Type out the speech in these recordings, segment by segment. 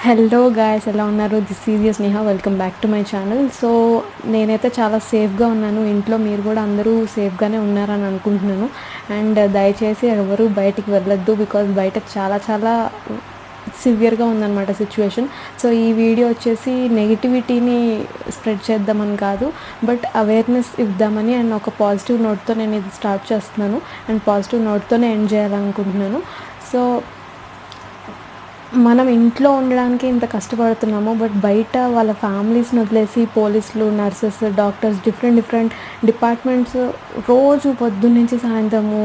Hello guys, ఎలా ఉన్నారు? This is Sneha. Welcome back to my channel. So నేనైతే చాలా సేఫ్గా ఉన్నాను. ఇంట్లో మీరు కూడా అందరూ సేఫ్గానే ఉన్నారని అనుకుంటున్నాను. అండ్ దయచేసి ఎవరు బయటికి వెళ్ళొద్దు, బికాజ్ బయట చాలా చాలా సివియర్గా ఉందన్నమాట సిచ్యువేషన్. సో ఈ వీడియో వచ్చేసి నెగిటివిటీని స్ప్రెడ్ చేద్దామని కాదు, బట్ అవేర్నెస్ ఇద్దామని అండ్ ఒక పాజిటివ్ నోట్తో నేను ఇది స్టార్ట్ చేస్తున్నాను. అండ్ పాజిటివ్ నోట్తోనే ఎండ్ చేయాలనుకుంటున్నాను. సో మనం ఇంట్లో ఉండడానికి ఇంత కష్టపడుతున్నాము, బట్ బయట వాళ్ళ ఫ్యామిలీస్ని వదిలేసి పోలీసులు, నర్సెస్, డాక్టర్స్, డిఫరెంట్ డిపార్ట్మెంట్స్ రోజు పొద్దున్నుంచి సాయంత్రము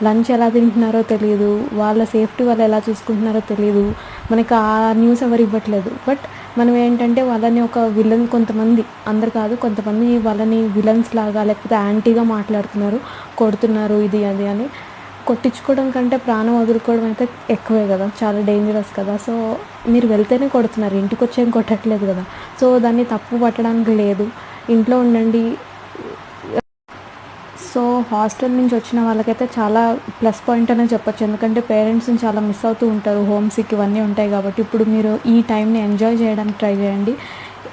లంచ్ ఎలా తింటున్నారో తెలియదు, వాళ్ళ సేఫ్టీ వాళ్ళు ఎలా చూసుకుంటున్నారో తెలియదు. మనకి ఆ న్యూస్ ఎవరు ఇవ్వట్లేదు. బట్ మనం ఏంటంటే వాళ్ళని ఒక విలన్, కొంతమంది, అందరు కాదు, కొంతమంది వాళ్ళని విలన్స్ లాగా లేకపోతే యాంటీగా మాట్లాడుతున్నారు, కొడుతున్నారు, ఇది అది అని. కొట్టించుకోవడం కంటే ప్రాణం వదులుకోవడం అయితే ఎక్కువే కదా, చాలా డేంజరస్ కదా. సో మీరు వెళ్తేనే కొడుతున్నారు, ఇంటికి వచ్చేం కొట్టట్లేదు కదా. సో దాన్ని తప్పు పట్టడానికి లేదు, ఇంట్లో ఉండండి. సో హాస్టల్ నుంచి వచ్చిన వాళ్ళకైతే చాలా ప్లస్ పాయింట్ అనే చెప్పొచ్చు, ఎందుకంటే పేరెంట్స్ని చాలా మిస్ అవుతూ ఉంటారు, హోమ్ సిక్ ఇవన్నీ ఉంటాయి కాబట్టి. ఇప్పుడు మీరు ఈ టైంని ఎంజాయ్ చేయడానికి ట్రై చేయండి.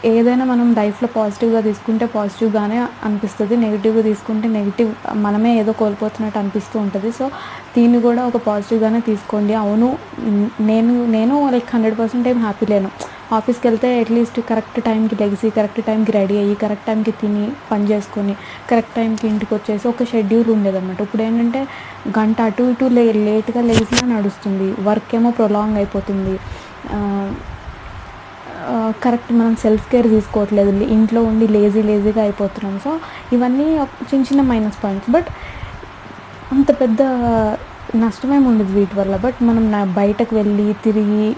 ఏదైనా మనం లైఫ్లో పాజిటివ్గా తీసుకుంటే పాజిటివ్గానే అనిపిస్తుంది, నెగిటివ్గా తీసుకుంటే నెగిటివ్, మనమే ఏదో కోల్పోతున్నట్టు అనిపిస్తూ ఉంటుంది. సో దీన్ని కూడా ఒక పాజిటివ్గానే తీసుకోండి. అవును, నేను లైక్ 100% ఏం హ్యాపీ లేను. ఆఫీస్కి వెళ్తే అట్లీస్ట్ కరెక్ట్ టైంకి లెగిసి, కరెక్ట్ టైంకి రెడీ అయ్యి, కరెక్ట్ టైంకి తిని పని చేసుకొని, కరెక్ట్ టైంకి ఇంటికి వచ్చేసి ఒక షెడ్యూల్ ఉండేదన్నమాట. ఇప్పుడు ఏంటంటే గంట అటు ఇటు లేట్గా లేచినా నడుస్తుంది, వర్క్ ఏమో ప్రొలాంగ్ అయిపోతుంది, కరెక్ట్ మనం సెల్ఫ్ కేర్ తీసుకోవట్లేదు, ఇంట్లో ఉండి లేజీగా అయిపోతున్నాం. సో ఇవన్నీ చిన్న చిన్న మైనస్ పాయింట్స్, బట్ అంత పెద్ద నష్టమేమి ఉండదు వీటి వల్ల. బట్ మనం బయటకు వెళ్ళి తిరిగి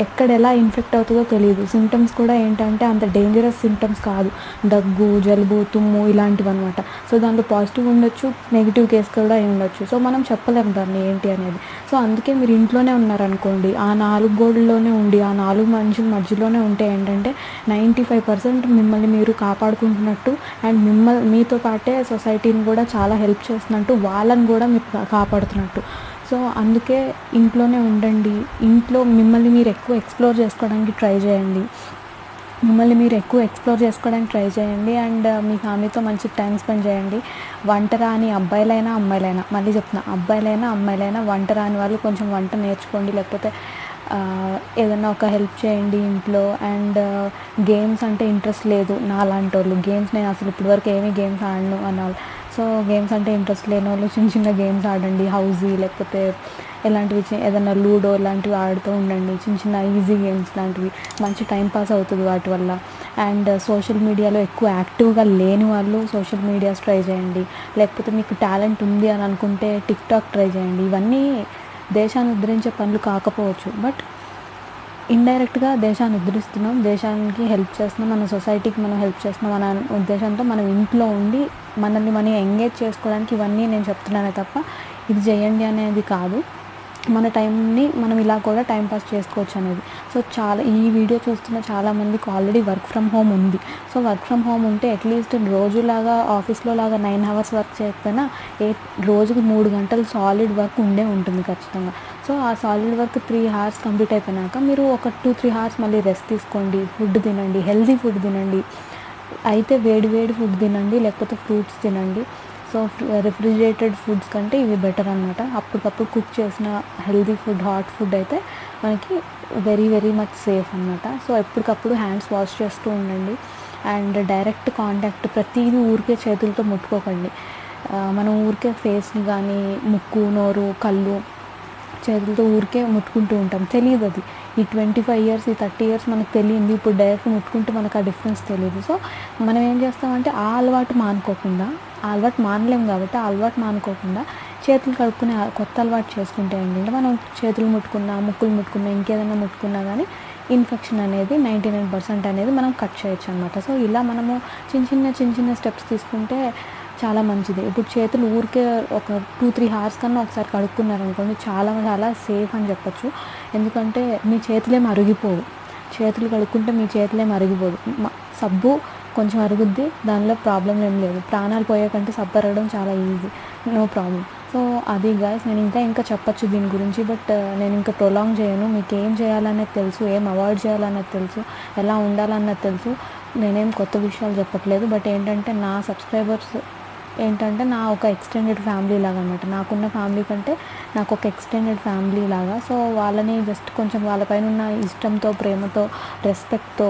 ఎక్కడ ఎలా ఇన్ఫెక్ట్ అవుతుందో తెలియదు. సిమ్టమ్స్ కూడా ఏంటంటే అంత డేంజరస్ సిమ్టమ్స్ కాదు, దగ్గు, జలుబు, తుమ్ము ఇలాంటివి అనమాట. సో దాంట్లో పాజిటివ్ ఉండొచ్చు, నెగిటివ్ కేసు కూడా అయి ఉండొచ్చు. సో మనం చెప్పలేము దాన్ని ఏంటి అనేది. సో అందుకే మీరు ఇంట్లోనే ఉన్నారనుకోండి, ఆ 4 గోడల్లోనే ఉండి, ఆ 4 మనుషుల మధ్యలోనే ఉంటే ఏంటంటే 95% మిమ్మల్ని మీరు కాపాడుకుంటున్నట్టు, అండ్ మీతో పాటే సొసైటీని కూడా చాలా హెల్ప్ చేస్తున్నట్టు, వాళ్ళని కూడా మీరు కాపాడుతున్నట్టు. సో అందుకే ఇంట్లోనే ఉండండి. ఇంట్లో మిమ్మల్ని మీరు ఎక్కువ ఎక్స్ప్లోర్ చేసుకోవడానికి ట్రై చేయండి. అండ్ మీ ఫ్యామిలీతో మంచి టైం స్పెండ్ చేయండి. వంట రాని అబ్బాయిలైనా అమ్మాయిలైనా, మళ్ళీ చెప్తున్నా, అమ్మాయిలైనా వంట రాని వాళ్ళు కొంచెం వంట నేర్చుకోండి, లేకపోతే ఏదన్నా ఒక హెల్ప్ చేయండి ఇంట్లో. అండ్ గేమ్స్ అంటే ఇంట్రెస్ట్ లేదు నాలాంటి వాళ్ళు, నేను అసలు ఇప్పటివరకు ఏమీ గేమ్స్ ఆడను అన్నారు. సో గేమ్స్ అంటే ఇంట్రెస్ట్ లేని వాళ్ళు చిన్న గేమ్స్ ఆడండి, హౌజీ, లేకపోతే ఇలాంటివి ఏదైనా లూడో ఇలాంటివి ఆడుతూ ఉండండి, చిన్న ఈజీ గేమ్స్ లాంటివి. మంచి టైం పాస్ అవుతుంది వాటి వల్ల. అండ్ సోషల్ మీడియాలో ఎక్కువ యాక్టివ్గా లేని వాళ్ళు సోషల్ మీడియాస్ ట్రై చేయండి, లేకపోతే మీకు టాలెంట్ ఉంది అని అనుకుంటే టిక్టాక్ ట్రై చేయండి. ఇవన్నీ దేశాన్ని ఉద్ధరించే పనులు కాకపోవచ్చు, బట్ ఇండైరెక్ట్గా దేశాన్ని ఉద్ధరిస్తున్నాం, దేశానికి హెల్ప్ చేస్తున్నాం, మన సొసైటీకి మనం హెల్ప్ చేస్తున్నాం అనే ఉద్దేశంతో మనం ఇంట్లో ఉండి మనల్ని మనం ఎంగేజ్ చేసుకోవడానికి ఇవన్నీ నేను చెప్తున్నానే తప్ప ఇది చేయండి అనేది కాదు. మన టైంని మనం ఇలా కూడా టైంపాస్ చేసుకోవచ్చు అనేది. సో ఈ వీడియో చూస్తున్న చాలామందికి ఆల్రెడీ వర్క్ ఫ్రమ్ హోమ్ ఉంది. సో వర్క్ ఫ్రమ్ హోమ్ ఉంటే అట్లీస్ట్ రోజులాగా ఆఫీస్లో లాగా 9 hours వర్క్ చేయకపోయినా రోజుకి 3 గంటలు సాలిడ్ వర్క్ ఉంటుంది ఖచ్చితంగా. సో ఆ సాలిడ్ వర్క్ 3 hours కంప్లీట్ అయిపోయినాక మీరు ఒక 2-3 hours మళ్ళీ రెస్ట్ తీసుకోండి, ఫుడ్ తినండి, హెల్తీ ఫుడ్ తినండి. అయితే వేడి ఫుడ్ తినండి, లేకపోతే ఫ్రూట్స్ తినండి. సో రిఫ్రిజిరేటెడ్ ఫుడ్స్ కంటే ఇవి బెటర్ అనమాట. అప్పటికప్పుడు కుక్ చేసిన హెల్తీ ఫుడ్, హాట్ ఫుడ్ అయితే మనకి వెరీ మచ్ సేఫ్ అనమాట. సో ఎప్పటికప్పుడు హ్యాండ్స్ వాష్ చేస్తూ ఉండండి. అండ్ డైరెక్ట్ కాంటాక్ట్ ప్రతిదీ ఊరికే చేతులతో ముట్టుకోకండి. మనం ఊరికే ఫేస్ని కానీ, ముక్కు, నోరు, కళ్ళు చేతులతో ఊరికే ముట్టుకుంటూ ఉంటాం, తెలియదు అది. ఈ 25 years, ఈ 30 years మనకు తెలియంది, ఇప్పుడు డైరెక్ట్ ముట్టుకుంటే మనకు ఆ డిఫరెన్స్ తెలియదు. సో మనం ఏం చేస్తామంటే ఆ అలవాటు మానలేం కాబట్టి ఆ అలవాటు మానుకోకుండా చేతులు కడుక్కునే కొత్త అలవాటు చేసుకుంటే ఏంటంటే మనం చేతులు ముట్టుకున్నా, ముక్కులు ముట్టుకున్నా, ఇంకేదైనా ముట్టుకున్నా కానీ ఇన్ఫెక్షన్ అనేది 99% అనేది మనం కట్ చేయొచ్చు అనమాట. సో ఇలా మనము చిన్న స్టెప్స్ తీసుకుంటే చాలా మంచిది. ఇప్పుడు చేతులు ఊరికే ఒక 2-3 hours కన్నా ఒకసారి కడుక్కున్నారనుకోండి, చాలా సేఫ్ అని చెప్పచ్చు. ఎందుకంటే మీ చేతులేం అరిగిపోవు, చేతులు కడుక్కుంటే మీ చేతులేం అరిగిపోదు. సబ్బు కొంచెం అరుగుద్ది, దానిలో ప్రాబ్లం ఏం లేదు. ప్రాణాలు పోయే కంటే సబ్బు అరగడం చాలా ఈజీ, నో ప్రాబ్లం. సో అది గైస్, నేను ఇంకా చెప్పచ్చు దీని గురించి, బట్ నేను ఇంకా ప్రొలాంగ్ చేయను. మీకు ఏం చేయాలనేది తెలుసు, ఏం అవాయిడ్ చేయాలనేది తెలుసు, ఎలా ఉండాలన్నది తెలుసు. నేనేం కొత్త విషయాలు చెప్పట్లేదు. బట్ ఏంటంటే నా సబ్స్క్రైబర్స్ ఏంటంటే నా ఒక ఎక్స్టెండెడ్ ఫ్యామిలీ లాగా అనమాట. నాకున్న ఫ్యామిలీ కంటే నాకు ఒక ఎక్స్టెండెడ్ ఫ్యామిలీ లాగా. సో వాళ్ళని జస్ట్ కొంచెం వాళ్ళపైన ఉన్న ఇష్టంతో, ప్రేమతో, రెస్పెక్ట్తో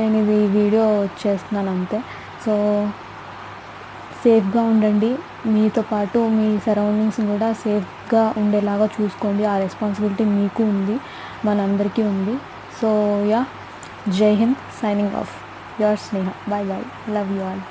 నేను ఇది వీడియో చేస్తున్నాను అంతే. సో సేఫ్గా ఉండండి, మీతో పాటు మీ సరౌండింగ్స్ కూడా సేఫ్గా ఉండేలాగా చూసుకోండి. ఆ రెస్పాన్సిబిలిటీ మీకు ఉంది, మనందరికీ ఉంది. So yeah, Jai Hind, signing off, your Sneha. Bye bye, love you all.